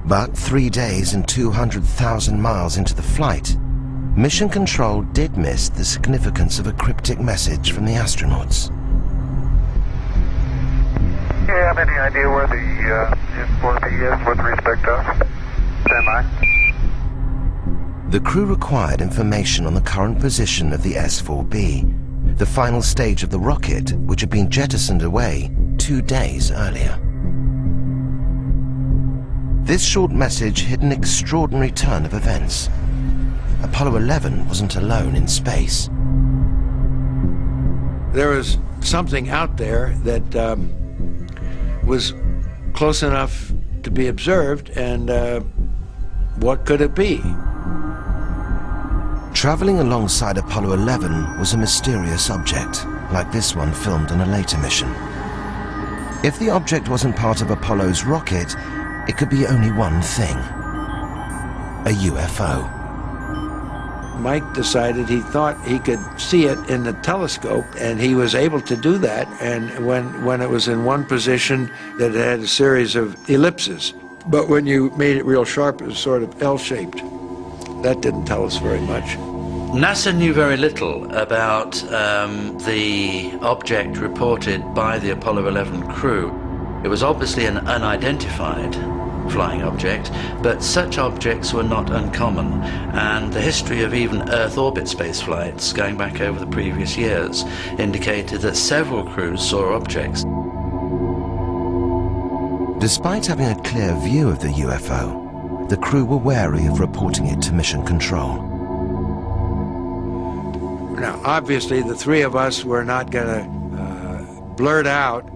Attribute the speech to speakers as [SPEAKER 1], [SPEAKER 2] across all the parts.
[SPEAKER 1] But 3 days and 200,000 miles into the flight, Mission Control did miss the significance of a cryptic message from the astronauts.
[SPEAKER 2] Do you have any idea where the S4B is with respect to us? Stand by.
[SPEAKER 1] The crew required information on the current position of the S4B, the final stage of the rocket which had been jettisoned away 2 days earlier. This short message hid an extraordinary turn of events. Apollo 11 wasn't alone in space.
[SPEAKER 3] There was something out there that was close enough to be observed, and what could it be?
[SPEAKER 1] Traveling alongside Apollo 11 was a mysterious object, like this one filmed on a later mission. If the object wasn't part of Apollo's rocket, it could be only one thing: a UFO.
[SPEAKER 3] Mike decided he thought he could see it in the telescope, and he was able to do that. And when it was in one position, that it had a series of ellipses. But when you made it real sharp, it was sort of L-shaped. That didn't tell us very much.
[SPEAKER 4] NASA knew very little about the object reported by the Apollo 11 crew. It was obviously an unidentified flying object, but such objects were not uncommon, and the history of even Earth orbit space flights going back over the previous years indicated that several crews saw objects.
[SPEAKER 1] Despite having a clear view of the UFO, the crew were wary of reporting it to Mission Control.
[SPEAKER 3] Now, obviously, the three of us were not going to blurt out,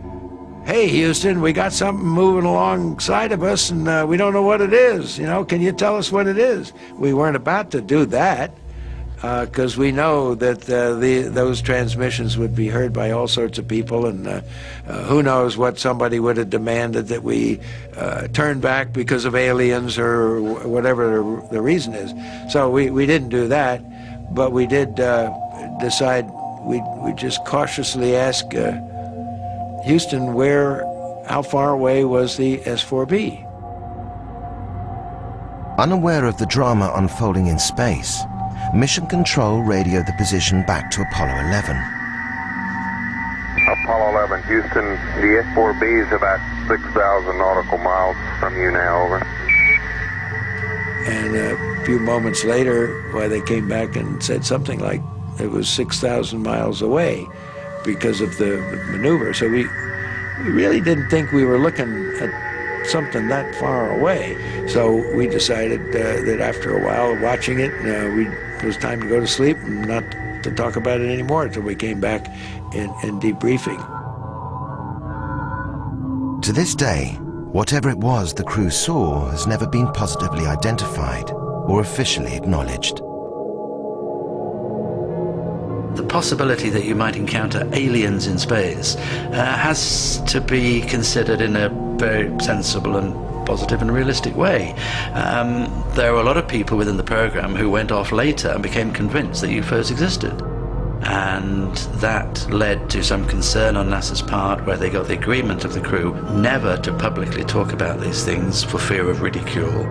[SPEAKER 3] "Hey, Houston, we got something moving alongside of us, and we don't know what it is. You know, can you tell us what it is?" We weren't about to do that, because we know that those transmissions would be heard by all sorts of people, and who knows what somebody would have demanded that we turn back because of aliens or whatever the reason is. So we didn't do that, but we did decide we'd just cautiously ask Houston, how far away was the S4B?
[SPEAKER 1] Unaware of the drama unfolding in space, Mission Control radioed the position back to Apollo 11.
[SPEAKER 2] Apollo 11, Houston, the S4B is about 6,000 nautical miles from you now, over.
[SPEAKER 3] And a few moments later, they came back and said something like it was 6,000 miles away because of the maneuver. So we really didn't think we were looking at something that far away. So we decided that after a while of watching it, it was time to go to sleep and not to talk about it anymore until we came back in debriefing.
[SPEAKER 1] To this day, whatever it was the crew saw has never been positively identified or officially acknowledged.
[SPEAKER 4] The possibility that you might encounter aliens in space has to be considered in a very sensible and positive and realistic way. There were a lot of people within the program who went off later and became convinced that UFOs existed. And that led to some concern on NASA's part, where they got the agreement of the crew never to publicly talk about these things for fear of ridicule.